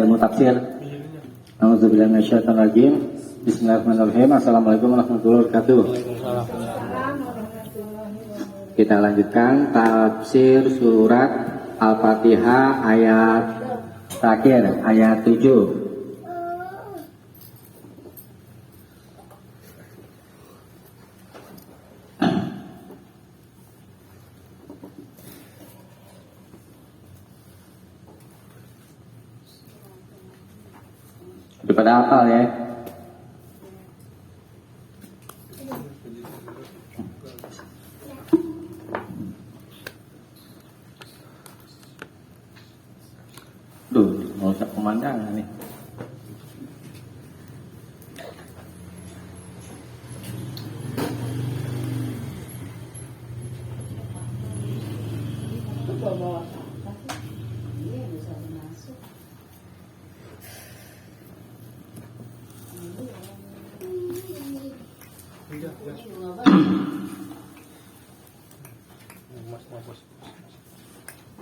ilmu tafsir. Auzubillahi minasyaitonir rajim. Bismillahirrahmanirrahim. Assalamualaikum warahmatullahi wabarakatuh. Kita lanjutkan tafsir surat Al-Fatihah ayat terakhir, ayat 7. Pada hafal ya. Duh, mau usah pemandangan nih.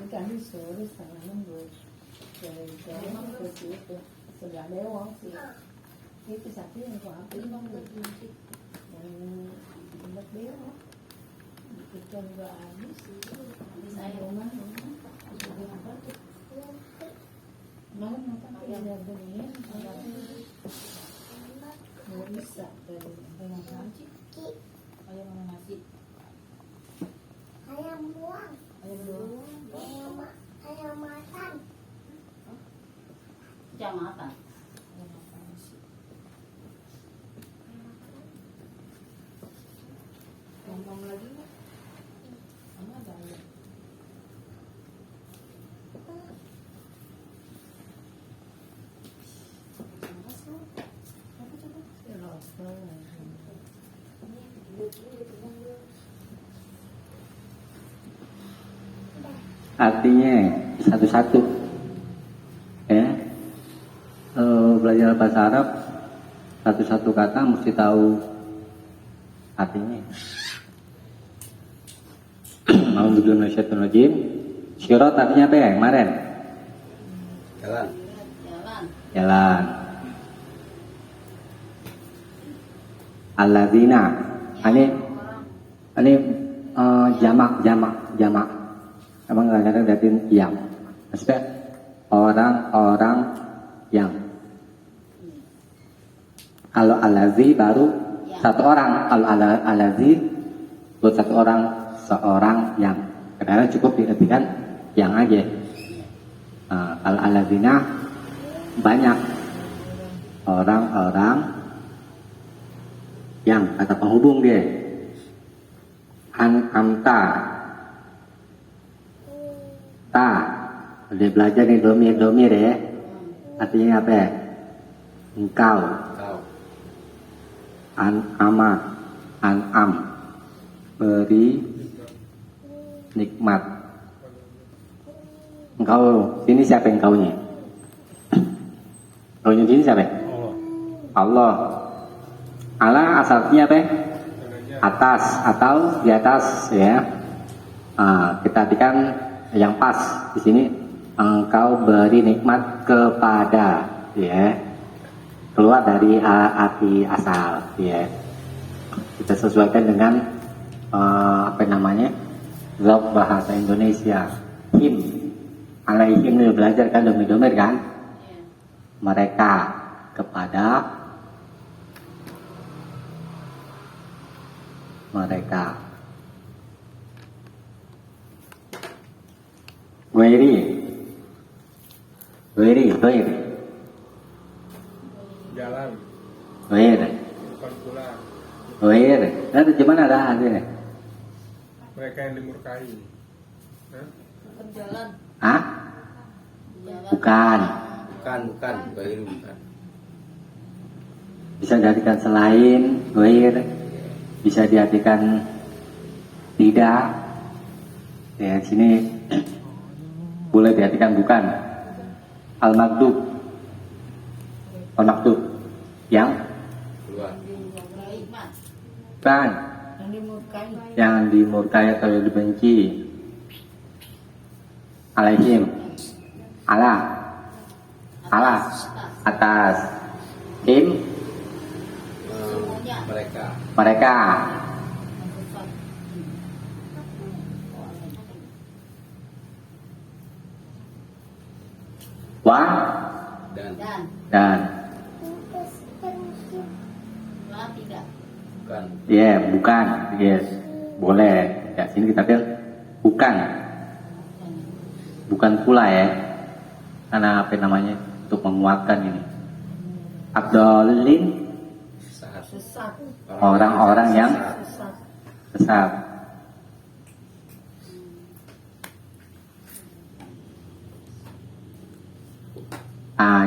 Kami sore sama nunggu sudah lewat sih itu satu yang aku ambil bang berfungsi yang lebih lewat kita juga habis saya rumah sudah apa tuh malam makan ada dunia nggak bisa dari dengan nasi ayam mana nasi ayam buang ayam makan kecamatan ngomong lagi nggak? Kamu ada ayam Artinya satu-satu ya. Belajar bahasa Arab satu-satu kata mesti tahu artinya. Alhamdulillah minasyaitonir rajim. Syirat artinya apa ya kemarin? Jalan. Alladzina. Ini jamak. Emang kadang-kadang datin yang. Maksudnya orang-orang yang. Kalau alazi baru satu orang. Kalau alazi buat satu orang, seorang yang. Kadang-kadang cukup diartikan yang aja. Kalau alazina banyak orang-orang yang kata penghubung dia. Amta ta udah belajar nih domir ya. Artinya apa ya? Engkau an'am beri nikmat. Engkau sini siapa engkaunya? Engkaunya sini siapa? Allah. Allah asalnya apa? Atas atau di atas ya. Kita artikan yang pas di sini, engkau beri nikmat kepada ya, keluar dari arti asal ya. Kita sesuaikan dengan apa namanya zat bahasa Indonesia. Him alaihim ini belajar kan domir kan, mereka kepada mereka. Wiri jalan bukan pulang. Nanti gimana ada hasilnya? Mereka yang dimurkai. jalan Bukan. Bisa diartikan selain bisa diartikan tidak ya. Sini boleh diartikan bukan. Al-Maghdub yang bukan, yang dimurkai atau yang dibenci. Alaihim Alas, atas. Him, Semuanya. mereka. Wa, Dan dan. lah tidak. Ya, bukan. Yes, boleh. Ya, sini kita pilih bukan. Bukan pula ya. Karena apa namanya? Untuk menguatkan ini. Abdolin, Sesat. orang-orang yang Sesat. sesat.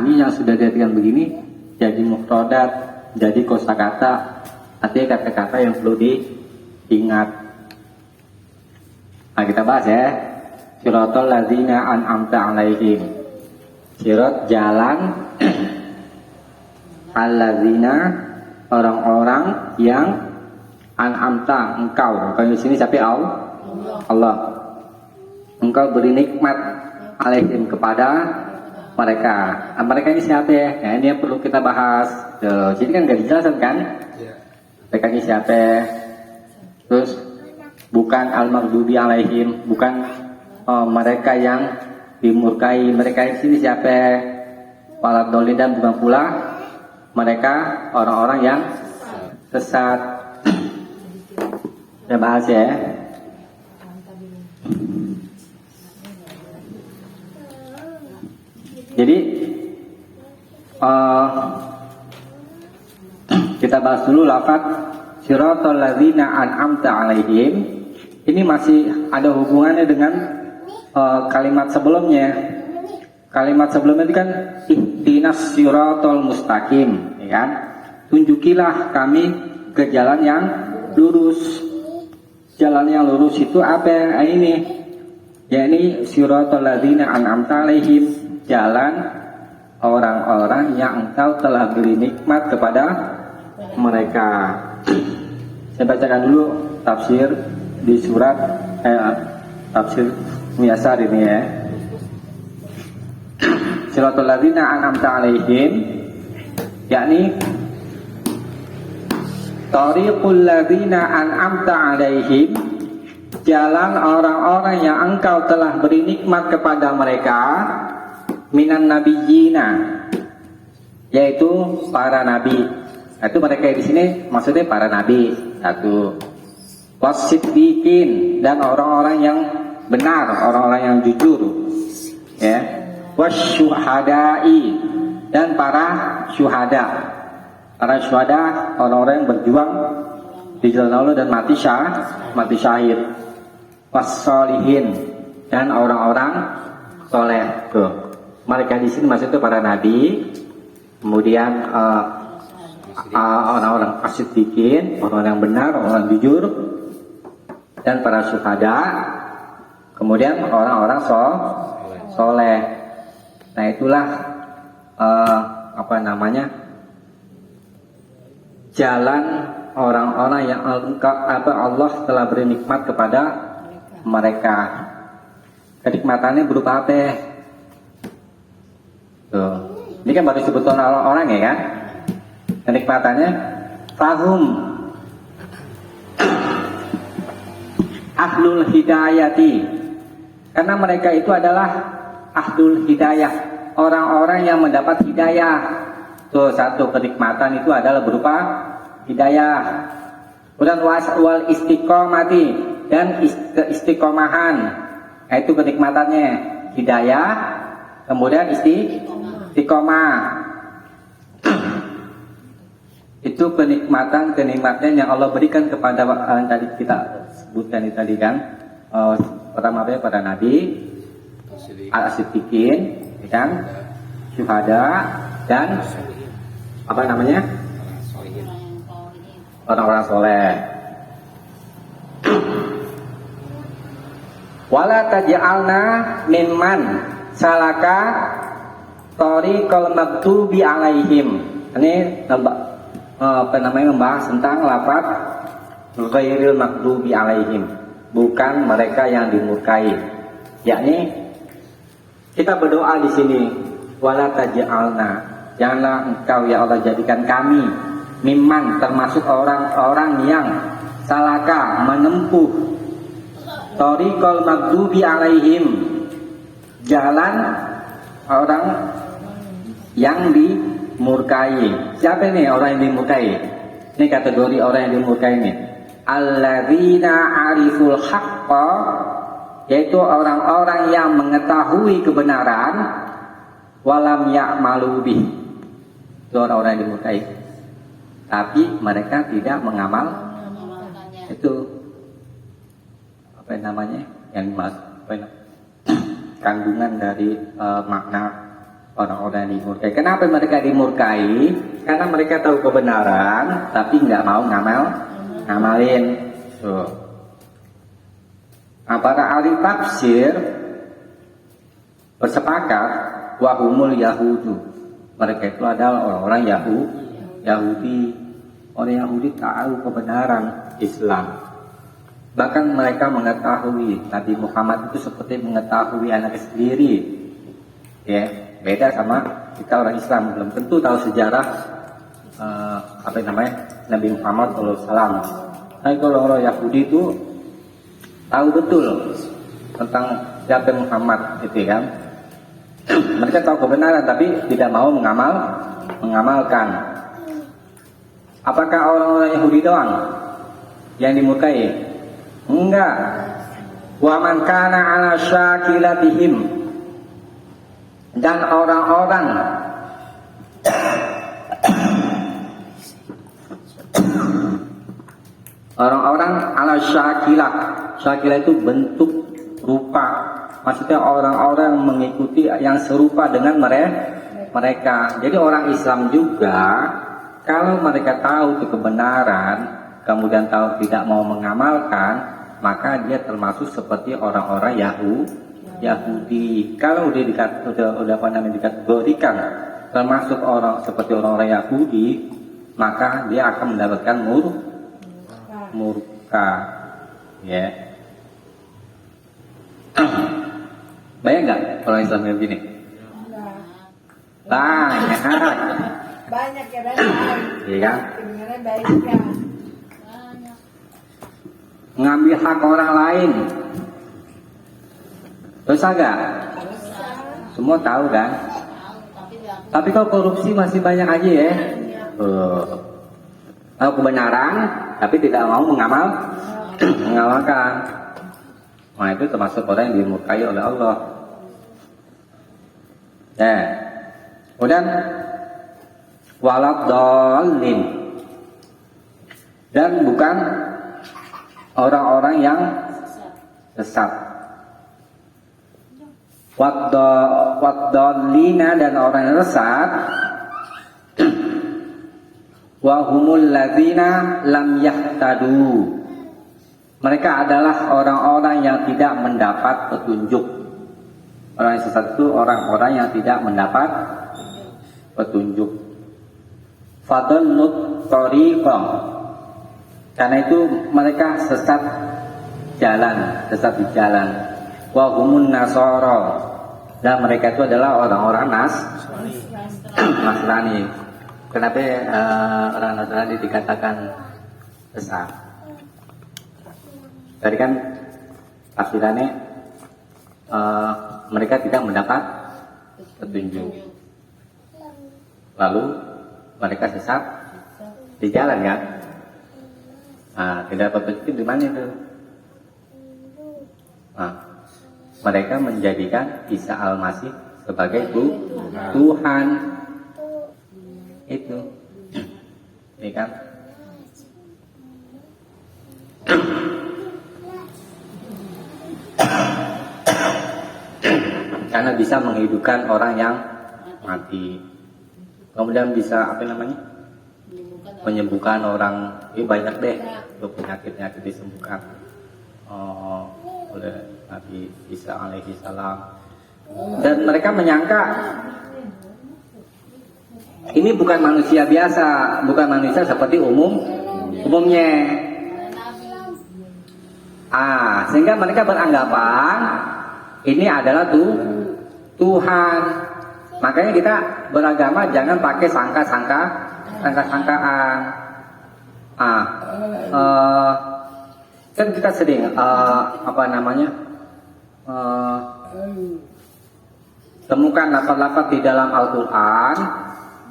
Ini yang sudah diartikan begini jadi mufradat, jadi kosakata, artinya kata-kata yang perlu diingat. Nah, kita bahas ya. Siratal ladzina an'amta 'alaihim. Sirat jalan alladzina, orang-orang yang an'amta, engkau. Engkau di sini siapa? Allah. Engkau beri nikmat alaihim, kepada mereka. Nah, mereka ini siapa ya? Nah, ini yang perlu kita bahas. Tuh, sini kan nggak dijelaskan kan? Mereka ini siapa? Terus bukan al-maghdubi alaihim, bukan mereka yang dimurkai. Mereka di sini siapa? Waladhdallin, dan bukan pula mereka orang-orang yang sesat. Kita bahas ya. Jadi kita bahas dulu lafaz siratal ladzina an'amta 'alaihim. Ini masih ada hubungannya dengan kalimat sebelumnya. Kalimat sebelumnya itu kan ihdinas siratal mustaqim, ya kan? Tunjukilah kami ke jalan yang lurus. Jalan yang lurus itu apa? Ini yakni siratal ladzina an'amta 'alaihim, jalan orang-orang yang engkau telah beri nikmat kepada mereka. Saya bacakan dulu tafsir di surat tafsir Muyasar ini ya. Siratal ladzina an'amta 'alaihim, yakni tariqul ladzina an'amta 'alaihim, jalan orang-orang yang engkau telah beri nikmat kepada mereka, minan nabiyyina, yaitu para nabi. Itu mereka di sini maksudnya para nabi. Satu, wasiddiqin, dan orang-orang yang benar, orang-orang yang jujur, ya. Wasyuhada'i, dan para syuhada. Para syuhada, orang-orang yang berjuang di jalan Allah dan mati syahid. Wassolihin, dan orang-orang soleh. Tuh, mereka di sini maksudnya para nabi, kemudian orang-orang asyiddiqin, orang yang benar, orang jujur, dan para syuhada, kemudian orang-orang soleh. Nah, itulah jalan orang-orang yang Allah telah beri nikmat kepada mereka. Kenikmatannya berupa apa? Tuh. Ini kan baru sebutan orang-orang ya kan? Kenikmatannya fahum ahlul hidayati, karena mereka itu adalah ahlul hidayah, orang-orang yang mendapat hidayah. Tuh, satu kenikmatan itu adalah berupa hidayah. Kemudian wal istiqomati, dan keistiqomahan. Nah, itu kenikmatannya hidayah, kemudian istiqomah. Itu kenikmatan yang Allah berikan kepada tadi kita sebutkan tadi kan. Pertama apa ya? Pada nabi, al-siddiqin, ya kan? Syuhada, dan apa namanya? Orang-orang soleh. Wala taj'alna mimman salaka tariqal maghdubi alaihim. Ini membahas tentang lafaz ghairil maghdubi alaihim, bukan mereka yang dimurkai. Yakni kita berdoa di sini, wala taj'alna, janganlah engkau ya Allah jadikan kami mimman termasuk orang-orang yang salaka menempuh thoriqal maghdubi alaihim, jalan orang yang dimurkai. Siapa ini orang yang dimurkai? Ini kategori orang yang dimurkai ini. Alladzina ariful haqqa, yaitu orang-orang yang mengetahui kebenaran walam ya'malu bih. Itu orang-orang yang dimurkai. Tapi mereka tidak mengamalkannya. itu apa namanya? Yang kandungan dari makna orang-orang yang dimurkai. Kenapa mereka dimurkai? Karena mereka tahu kebenaran tapi nggak mau ngamalin. Tuh. Nah, para ahli tafsir bersepakat wahumul yahudu. Mereka itu adalah orang-orang Yahudi. Orang Yahudi tahu kebenaran Islam. Bahkan mereka mengetahui Nabi Muhammad itu seperti mengetahui anak sendiri. Ya, beda sama kita orang Islam, belum tentu tahu sejarah Nabi Muhammad SAW. Tapi kalau orang Yahudi itu tahu betul tentang siapa Muhammad, gitu kan? Mereka tahu kebenaran tapi tidak mau mengamalkan. Apakah orang-orang Yahudi doang yang dimurkai? Enggak. Wa man kana ala syakilatihim, dan orang-orang ala syakilah. Syakilah itu bentuk, rupa. Maksudnya orang-orang mengikuti yang serupa dengan mereka. Jadi orang Islam juga, kalau mereka tahu itu kebenaran, kemudian tahu tidak mau mengamalkan, maka dia termasuk seperti orang-orang Yahudi. Kalau udah dikategorikan termasuk orang seperti orang-orang Yahudi, maka dia akan mendapatkan murka. Ya. Banyak nggak orang Islam yang begini? Banyak. Banyak ya, banyak. Iya kan? Kedengaran banyak ya. Banyak. Ngambil hak orang lain. Dosa gak? Semua tahu kan? Tahu, tapi dilakukan. Tapi kalau korupsi masih banyak aja ya. Tahu kebenaran, tapi tidak mau mengamalkan. Nah itu termasuk orang yang dimurkai oleh Allah. Ya. Kemudian waladhdallin, dan bukan orang-orang yang sesat. Waddallina, dan orang yang sesat. Wa humul ladzina lam yahtadu, mereka adalah orang-orang yang tidak mendapat petunjuk. Orang yang sesat itu orang-orang yang tidak mendapat petunjuk. Fadallut thariqah, karena itu mereka sesat di jalan. Wa humun nasara, dan mereka itu adalah orang-orang Nasrani. Kenapa orang Nasrani dikatakan sesat? Tadi kan tafsirannya mereka tidak mendapat petunjuk, lalu mereka sesat di jalan ya. Tidak dapat petunjuk di mana itu? Mereka menjadikan Isa Al-Masih sebagai Tuhan. Itu, ini kan? Karena bisa menghidupkan orang yang mati. Kemudian bisa menyembuhkan orang. Ini banyak deh untuk penyakit-penyakit disembuhkan oleh Nabi Isa alaihi salam. Dan mereka menyangka ini bukan manusia biasa, bukan manusia seperti umumnya. Sehingga mereka beranggapan ini adalah Tuhan. Makanya kita beragama jangan pakai sangka-sangkaan. Kan kita sering temukan lafaz-lafaz di dalam Al-Quran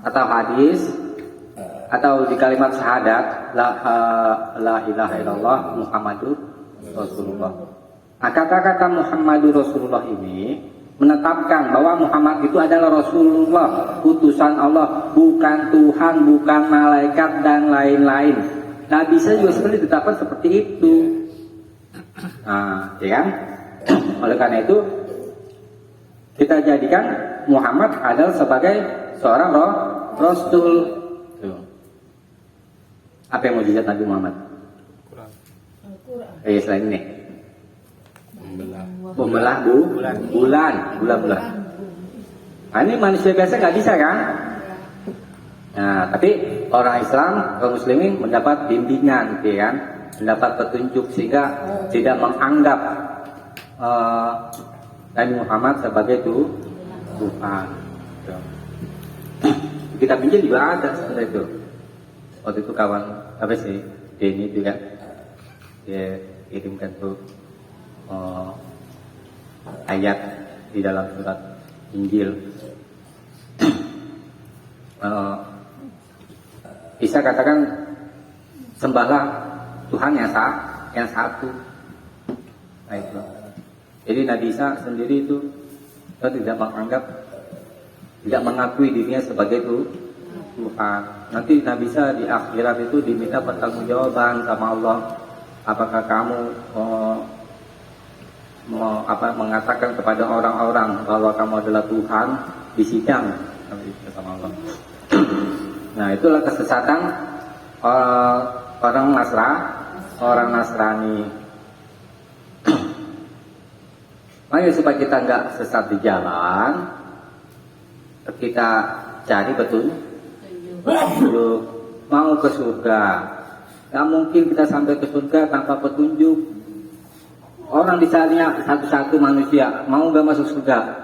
atau hadis atau di kalimat syahadat la ilaha illallah Muhammadur Rasulullah. Nah, kata-kata Muhammadur Rasulullah ini menetapkan bahwa Muhammad itu adalah Rasulullah, utusan Allah, bukan Tuhan, bukan malaikat dan lain-lain. Nabi saya juga sebenarnya ditetapkan seperti itu. Nah, ya kan? Oleh karena itu kita jadikan Muhammad adalah sebagai seorang Rasul. Tuh. Apa yang mujizat Nabi Muhammad? Al-Quran. Selain ini, membelah bulan. Nah, ini manusia biasa nggak bisa kan? Nah, tapi orang Islam, kaum muslimin mendapat bimbingan, gitu kan? Mendapat petunjuk sehingga tidak menganggap Nabi Muhammad sebagai Tuhan. Kita pinjam juga ada seperti itu. Waktu itu kawan apa sih Denny juga dia kirimkan tuh ayat di dalam surat Injil. Bisa katakan sembahlah Tuhan yang satu. Nah, itu. Jadi Nabi Isa sendiri itu tidak mengakui dirinya sebagai Tuhan. Nanti Nabi Isa di akhirat itu diminta pertanggungjawaban sama Allah. Apakah kamu mengatakan kepada orang-orang bahwa kamu adalah Tuhan di sidang sama Allah. Nah, itulah kesesatan orang Nasrani. Makanya supaya kita nggak sesat di jalan, kita cari betul mau ke surga. Gak mungkin kita sampai ke surga tanpa petunjuk. Orang ditanya satu-satu manusia mau nggak masuk surga?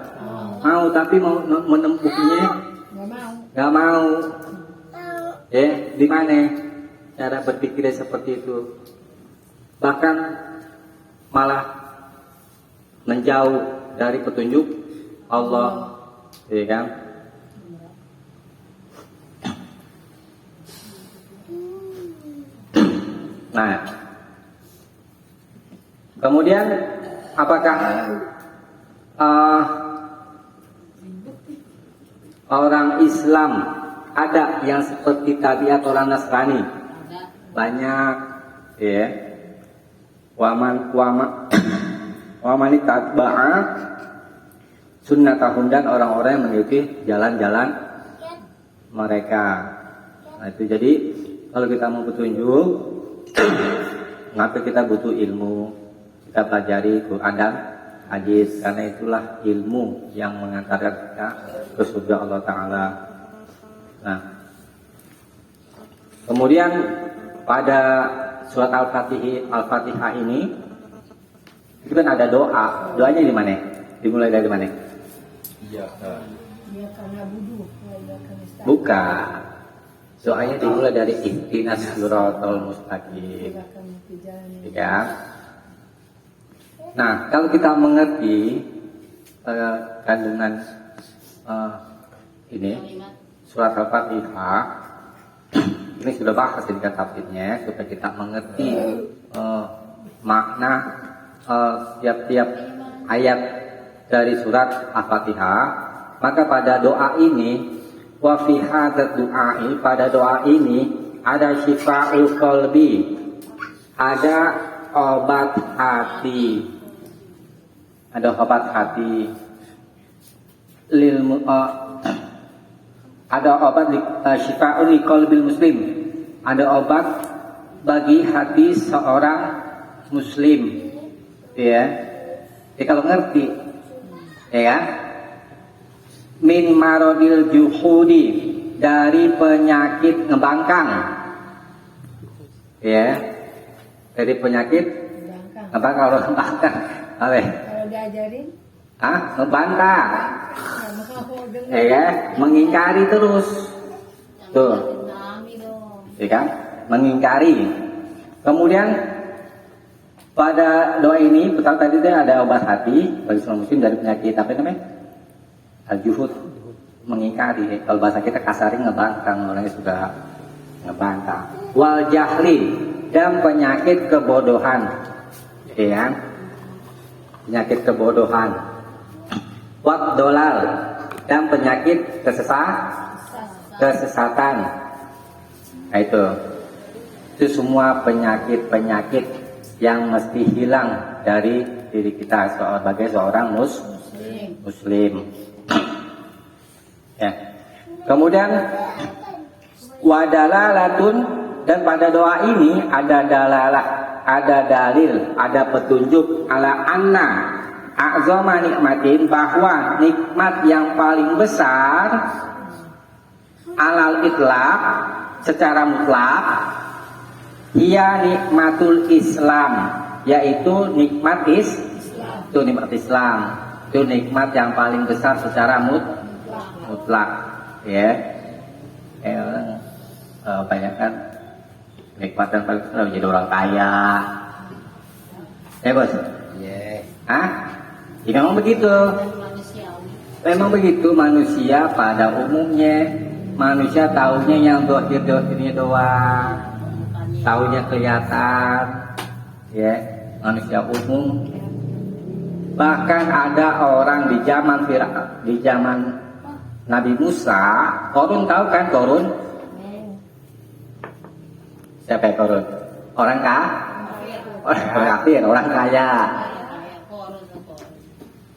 Mau, tapi mau menempuhnya nggak mau. Di mana cara berpikirnya seperti itu? Bahkan malah menjauh dari petunjuk Allah, ya kan? Nah, kemudian apakah orang Islam ada yang seperti tabiat orang Nasrani? Banyak, ya. Waman taba'a sunnatahum, dan orang-orang yang mengikuti jalan-jalan mereka. Nah, itu jadi kalau kita mau petunjuk, maka kita butuh ilmu. Kita pelajari Quran dan hadis, karena itulah ilmu yang mengantarkan kita ke surga Allah Ta'ala. Nah, kemudian pada surat Al-Fatihah ini itu kan ada doa. Doanya di mana? Dimulai dari mana? Dia karena budu. Bukan. Doanya dimulai dari ihdinas siratal mustaqim. Ya. Nah, kalau kita mengerti kandungan ini surat Al-Fatihah, ini sudah bahas di tafsirnya supaya kita mengerti makna setiap ayat dari surat Al-Fatihah. Maka pada doa ini, wa fi hadzal du'ai, pada doa ini ada syifa'ul qalbi, ada obat hati. Ada obat hati. Ada obat syifa'ul qalbil muslim. Ada obat bagi hati seorang muslim. Ya. Jadi kalau ngerti, ya, min marodil juhudi, dari penyakit ngebangkang, ya, dari penyakit ngebangkang. Kalau ngebangkang, apa? Kalau diajarin Ngebantah. Nah, mau dengar. Ya, mengingkari terus. Tuh. Nami dong. Ya kan? Mengingkari. Kemudian pada doa ini, betul tadi itu ada obat hati bagi semua muslim dari penyakit apa namanya? Al-juhud, mengingkari. Kalau bahasa kita kasarnya ngebantah, orangnya sudah ngebantah. Wal jahli, dan penyakit kebodohan. Ya kan? Penyakit kebodohan. Wat dolal, dan penyakit kesesatan. Nah, itu semua penyakit-penyakit yang mesti hilang dari diri kita sebagai seorang muslim. Ya. Kemudian wadalalatun, dan pada doa ini ada dalalah, ada dalil, ada petunjuk ala anna a'zama nikmatin, bahwa nikmat yang paling besar alal itlaq, secara mutlak, ia nikmatul Islam, yaitu nikmat itu nikmat Islam, itu nikmat yang paling besar secara mutlak. Ya, banyak kan nikmat yang paling besar jadi orang kaya. Bos? Ya, memang begitu. Memang begitu manusia pada umumnya. Manusia taunya yang dohir-dohirnya doang, taunya kelihatan, ya, manusia umum. Bahkan ada orang di zaman Nabi Musa, Korun, tahu kan Korun? Siapa Korun? Orang kafir, orang kaya.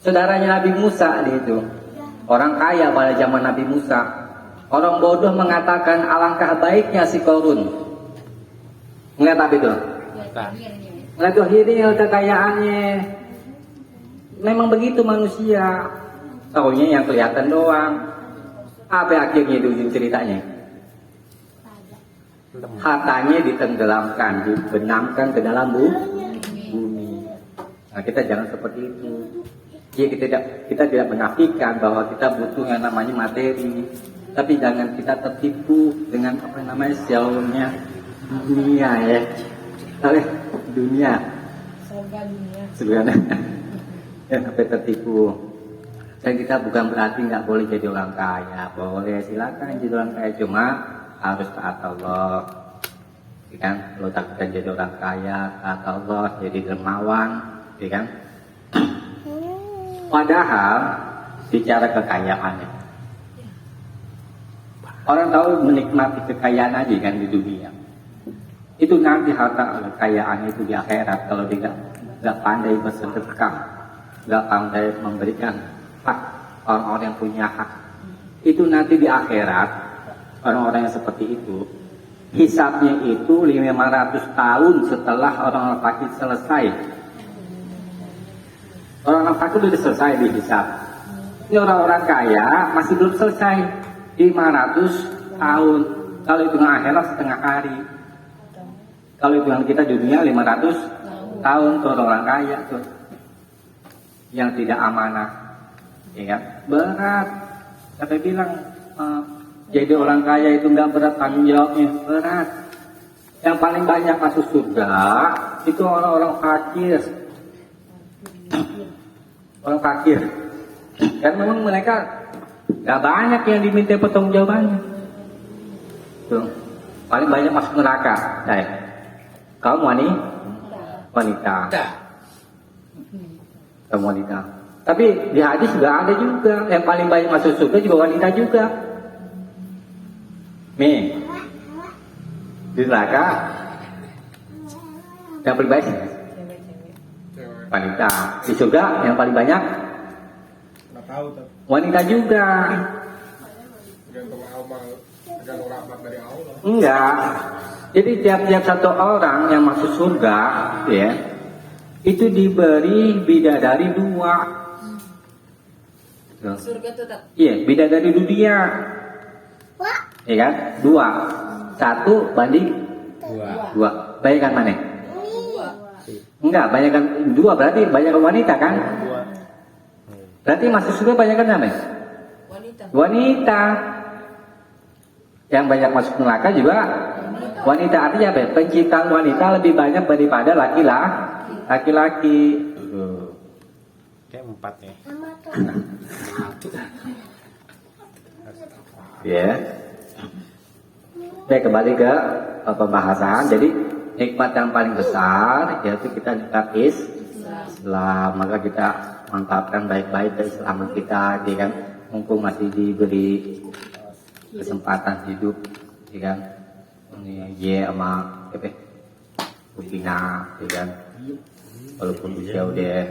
Saudaranya Nabi Musa itu, orang kaya pada zaman Nabi Musa. Orang bodoh mengatakan alangkah baiknya si Korun. Ngeliat apa itu? Ngeliat dohiril kekayaannya. Memang begitu manusia. Taunya yang kelihatan doang. Apa akhirnya di ujung ceritanya? Hartanya ditenggelamkan, dibenamkan ke dalam bumi. Nah, kita jangan seperti itu. Jadi kita tidak menafikan bahwa kita butuh yang namanya materi. Tapi jangan kita tertipu dengan apa namanya sialnya dunia, ya. Dunia. Sebenarnya ya, sampai tertipu. Dan kita bukan berarti nggak boleh jadi orang kaya, boleh, silakan jadi orang kaya, cuma harus taat Allah. Ya kan, lo takutkan jadi orang kaya, taat Allah, jadi dermawan, ya kan. Padahal bicara kekayaannya, orang tahu menikmati kekayaan aja kan di dunia. Itu nanti harta kekayaan itu di akhirat, kalau dia nggak pandai bersedekah, nggak pandai memberikan hak orang-orang yang punya hak, itu nanti di akhirat orang-orang yang seperti itu hisabnya itu 500 tahun setelah orang-orang fakir selesai. Orang-orang fakir sudah selesai dihisab. Ini orang-orang kaya masih belum selesai. 500 tahun. Kalau hitungan akhirat setengah hari. Kalau hitungan kita di dunia 500 tahun tuh orang kaya tuh. Yang tidak amanah. Ya, berat. Sampai bilang jadi orang kaya itu nggak berat, tanggung jawabnya berat. Yang paling banyak masuk surga itu orang-orang fakir. Orang fakir. Dan memang mereka gak banyak yang diminta pertanggungjawabannya. Tuh, paling banyak masuk neraka. Kaum wanita. Kaum wanita. Tapi di hadis juga ada juga yang paling banyak masuk surga juga wanita juga. Nih, di neraka yang paling baik wanita. Di surga yang paling banyak wanita juga. Tergantung amal, tergantung rahmat dari Allah. Enggak. Jadi tiap-tiap satu orang yang masuk surga, ya, itu diberi bidadari 2. Surga tuh tak? Iya, bidadari dunia. Iya kan? 2. 1 banding 2. Bayangkan mana? Enggak, banyakkan 2 berarti banyakkan wanita kan? Berarti masuk surga banyak kan namanya? Wanita. Wanita. Yang banyak masuk neraka juga wanita. Artinya apa? Penciptaan wanita lebih banyak daripada laki-laki. Kayak 4 nih. Ya. Baik, kembali ke pembahasan. Jadi nikmat yang paling besar yaitu kita nikmat Islam. Maka kita mantapkan baik-baik keislaman kita, ya kan? Mumpung masih diberi kesempatan hidup, ya kan? Ini sama Upina, ya kan? Walaupun usia udah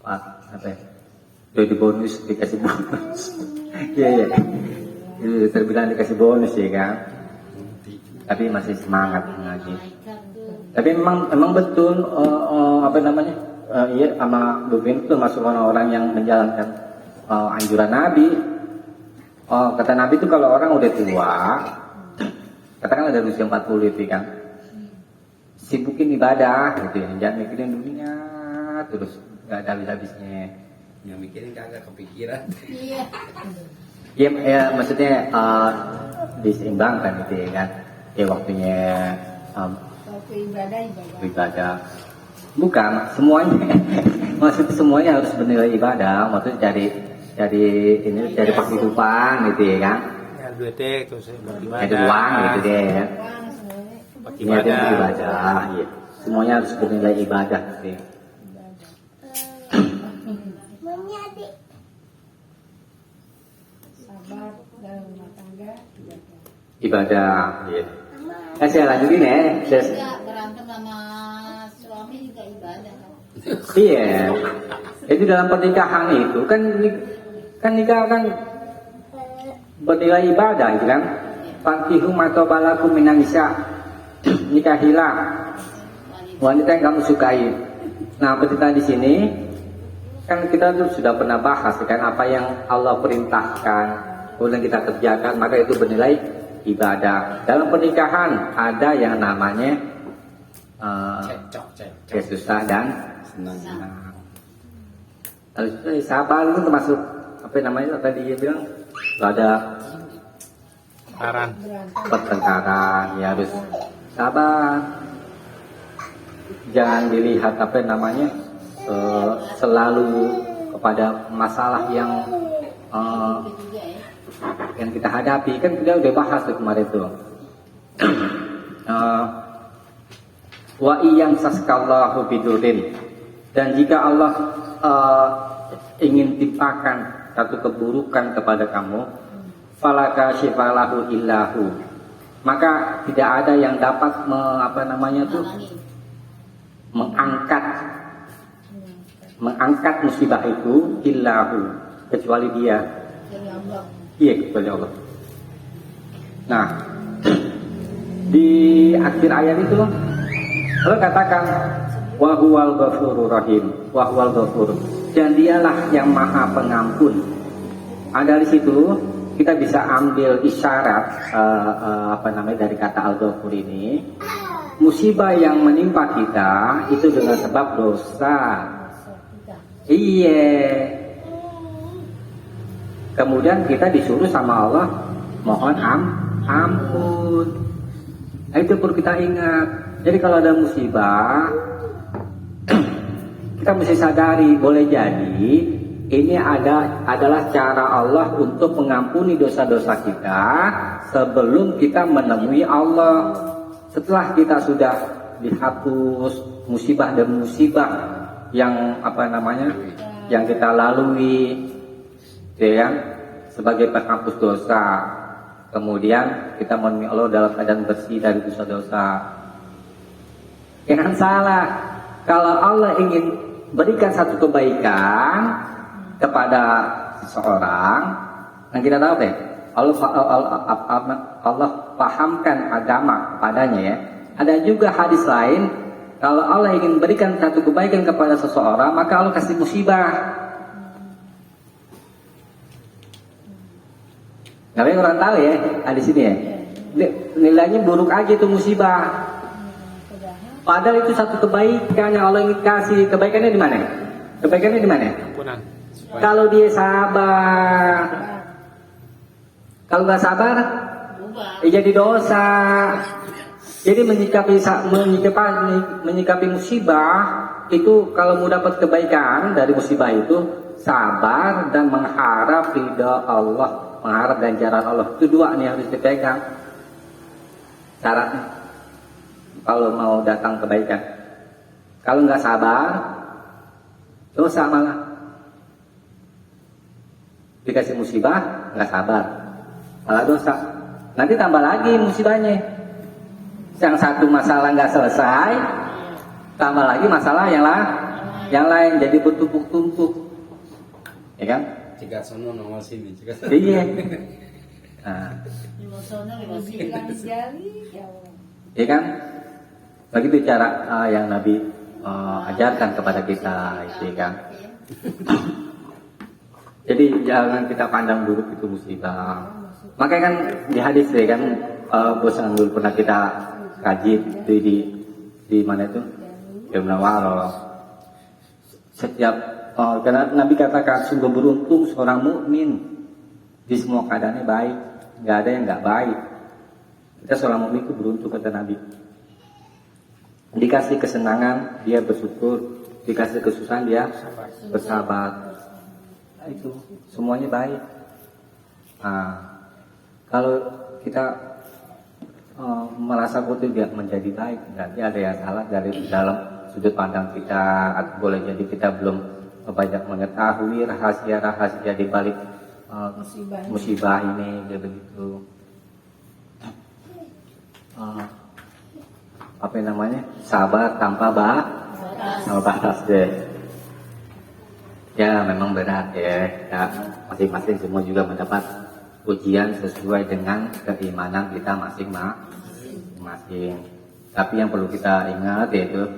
apa? Udah di bonus, dikasih bonus. Iya. Itu terbilang dikasih bonus, ya kan? Tapi masih semangat mengaji. Tapi memang betul apa namanya? Iya, sama Bupin itu masuk orang-orang yang menjalankan anjuran Nabi. Kata Nabi itu kalau orang udah tua, katakan ada usia 40 itu kan, sibukin ibadah gitu ya, jangan mikirin dunia terus nggak ada habis-habisnya. Yang mikirin kagak kepikiran. Iya. Ya, maksudnya diseimbangkan gitu ya kan. Ya waktunya Waktu ibadah. ibadah. Bukan semuanya. Maksud semuanya harus bernilai ibadah. Maksudnya cari penghidupan gitu ya kan. Ya duitnya terus beribadah. Cari uang gitu deh. Ya. Uang sebenarnya Ini ada ibadah. Ya. Semuanya harus bernilai ibadah gitu ya. sabar dalam rumah tangga. Ibadah. Ya. Saya lanjutin ya. Juga berantem sama suami juga ibadah kan. Iya. Jadi dalam pernikahan itu kan nikah kan bernilai ibadah itu kan. Fankihu matobalakum minan nisa. Nikahilah wanita yang kamu sukai. Nah, berita di sini kan kita tuh sudah pernah bahas kan apa yang Allah perintahkan, kemudian kita kerjakan, maka itu bernilai ibadah. Dalam pernikahan ada yang namanya Cekcok. susah dan Senang. Lalu sabar itu termasuk apa namanya tadi dia bilang kalau ada Paran. pertengkaran ya harus sabar, jangan dilihat apa namanya selalu kepada masalah yang Juga ya. yang kita hadapi. Kan kita udah bahas tuh kemarin tuh. Wa iyang saskallahu bidurin, dan jika Allah ingin timpakan satu keburukan kepada kamu, falaka syifalahu illahu, maka tidak ada yang dapat mengangkat musibah itu illahu, kecuali dia. Dari Allah. Iya, kecuali Allah. Nah, di akhir ayat itu Allah katakan wa huwal ghafurur rahim, wa huwal ghafur, dan dialah yang maha pengampun. Dari situ kita bisa ambil isyarat dari kata al-ghafur ini, musibah yang menimpa kita itu dengan sebab dosa. Iya. Kemudian kita disuruh sama Allah mohon ampun. Itu perlu kita ingat. Jadi kalau ada musibah, kita mesti sadari, boleh jadi ini adalah cara Allah untuk mengampuni dosa-dosa kita sebelum kita menemui Allah. Setelah kita sudah dihapus musibah dan musibah yang yang kita lalui, ya, sebagai penghapus dosa, kemudian kita menemui Allah dalam keadaan bersih dari dosa-dosa. Jangan salah, kalau Allah ingin berikan satu kebaikan kepada seseorang, yang kita tahu deh, Allah pahamkan agama kepadanya ya. Ada juga hadis lain, kalau Allah ingin berikan satu kebaikan kepada seseorang, maka Allah kasih musibah. Gak banyak orang tahu ya, hadis ini ya. Nilainya buruk aja itu musibah. Padahal itu satu kebaikan yang Allah ingin kasih. Kebaikannya di mana? Kebaikannya di mana? Ampunan. Kalau dia sabar. Kalau nggak sabar, Ubah. jadi dosa. Jadi menyikapi musibah itu kalau mau dapat kebaikan dari musibah itu sabar dan mengharap ridha Allah, mengharap ganjaran Allah. Itu dua nih harus dipegang. Syaratnya kalau mau datang kebaikan. Kalau nggak sabar, dosa malah. Dikasih musibah, nggak sabar, malah dosa. Nanti tambah lagi musibahnya. Yang satu masalah nggak selesai, tambah lagi masalah yang lain jadi bertumpuk-tumpuk, ya kan? Jika sono nongol sini, jika Iya. Nah, Lima sono, lima Masih sini. bilang jari, ya Allah. ya kan? Begitu cara yang Nabi ajarkan kepada kita, itu ya kan? Jadi jangan kita pandang buruk itu musibah. Makanya kan di hadis ya kan, bos yang dulu pernah kita kaji di mana itu? Ibnu Nawar. Setiap karena Nabi katakan sungguh beruntung seorang mukmin di semua keadaannya baik, nggak ada yang nggak baik. Kita seorang mukmin itu beruntung kata Nabi. Dikasih kesenangan dia bersyukur, dikasih kesusahan dia bersabar. Nah, itu semuanya baik. Nah, kalau kita merasa itu dia menjadi baik, berarti ada yang salah dari dalam sudut pandang kita. Atau boleh jadi kita belum banyak mengetahui rahasia-rahasia di balik musibah ini, dia begitu. Apa yang namanya? Sabar tanpa batas deh. Ya memang berat ya, masing-masing semua juga mendapat ujian sesuai dengan keimanan kita masing-masing. Tapi yang perlu kita ingat yaitu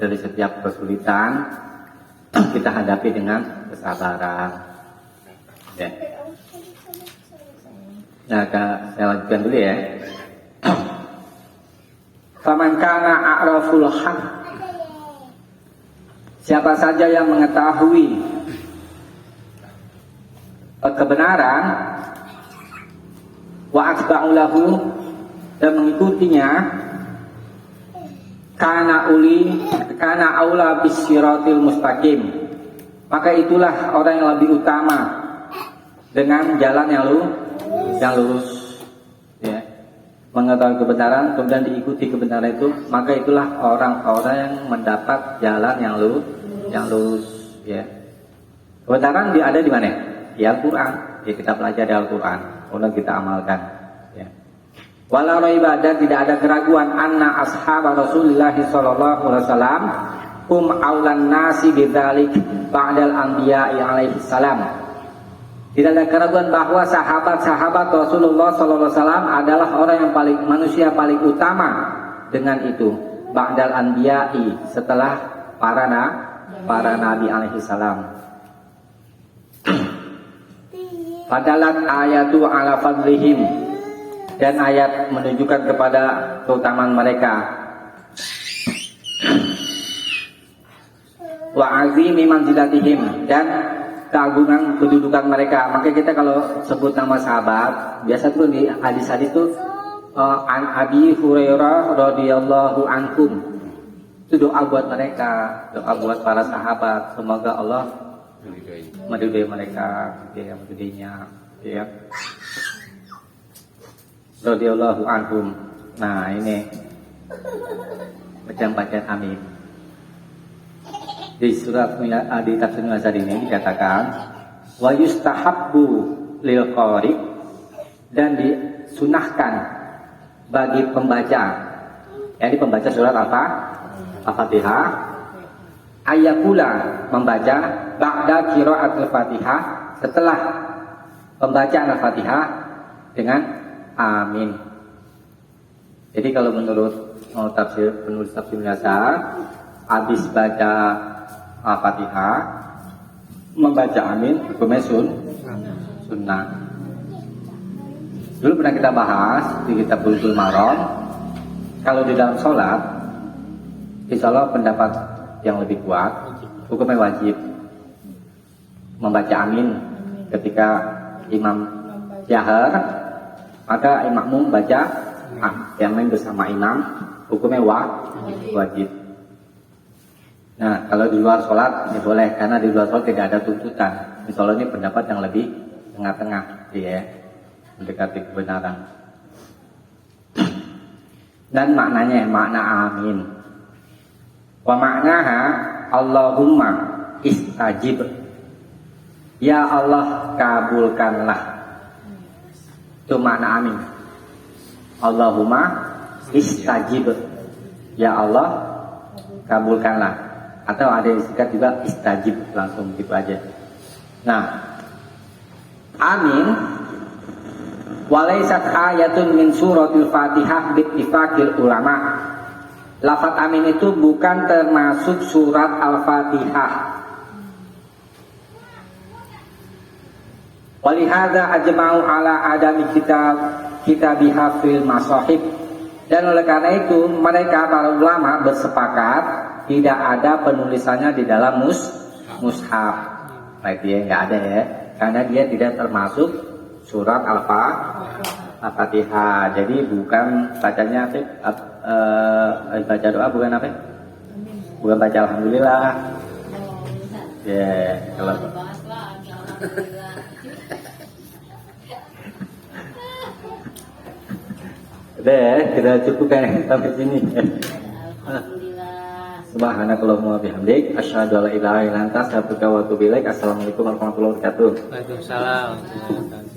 dari setiap kesulitan kita hadapi dengan kesabaran. Ya. Nah, saya lanjutkan dulu ya. Faman kana a'raful haq, siapa saja yang mengetahui kebenaran, wa atba'u lahu, dan mengikutinya, kana aula bisiratil mustaqim, maka itulah orang yang lebih utama dengan jalan yang lurus, ya. Mengetahui kebenaran kemudian diikuti kebenaran itu, maka itulah orang-orang yang mendapat jalan yang lurus, ya. Kebenaran ada di mana? Di Al-Quran. Ya, kita pelajari Al-Quran, kemudian kita amalkan, ya. Walau ibadah, tidak ada keraguan anna ashab Rasulullah sallallahu alaihi wasallam hum aulan nasi bidzalik ba'dal anbiya'i alaihi salam. Tidak ada keraguan bahwa sahabat-sahabat Rasulullah sallallahu alaihi wasallam adalah orang yang manusia paling utama dengan itu, ba'dal anbiya'i, setelah para nabi alaihi salam. Fadalat ayatu ala fadlihim, dan ayat menunjukkan kepada keutamaan mereka. Wa azimi manzilatihim, dan keagungan kedudukan mereka. Maka kita kalau sebut nama sahabat, biasa tuh di hadis-hadis tuh an Abi Hurairah radhiyallahu anhum. Itu doa buat mereka, doa buat para sahabat. Semoga Allah meridai mereka, ya, meridainya, ya. Radhiyallahu anhum. Nah, ini bacaan amin. Di surat di tafsir Al-Azhar ini dikatakan wa yustahabbu lil qari, dan disunahkan bagi pembaca, yakni pembaca surat Al-Fatihah, ayakula, membaca ba'da qiraatul Fatihah, setelah pembacaan Al-Fatihah, dengan amin. Jadi kalau menurut penulis tafsir Al-Azhar, habis baca Al-Fatihah membaca amin hukumnya sunnah. Dulu pernah kita bahas di kitab Bulughul Maram, kalau di dalam sholat, insya Allah pendapat yang lebih kuat hukumnya wajib membaca amin ketika imam jahar, maka makmum baca amin bersama imam, hukumnya wajib. Nah, kalau di luar sholat ya boleh, karena di luar sholat tidak ada tuntutan. Misalnya ini pendapat yang lebih tengah-tengah, ya, mendekati kebenaran. Dan maknanya, makna amin. Wa maknaha Allahumma istajib. Ya Allah, kabulkanlah. Itu makna amin. Allahumma istajib. Ya Allah, kabulkanlah. Atau ada yang disingkat juga istajib, langsung gitu aja. Nah, amin walaysat ayatun min suratil Fatihah bittifaqil ulama. Lafaz amin itu bukan termasuk surat Al-Fatihah. Walihada ajma'u ala adami kitabiha fil masahib. Dan oleh karena itu mereka para ulama bersepakat tidak ada penulisannya di dalam mushaf. Baik, dia nggak ada ya, karena dia tidak termasuk surat Al-Fatihah. Jadi bukan bacanya baca doa bukan apa? Bukan baca alhamdulillah. Ya, kalau Dibahas lah, alhamdulillah. deh, kita cukupkan sampai sini. Alhamdulillah. Subhanakallahumma bihamdik asyhadu an la ilaha illa anta astaghfiruka wa atubu ilaik. Assalamualaikum warahmatullahi wabarakatuh. Waalaikumsalam.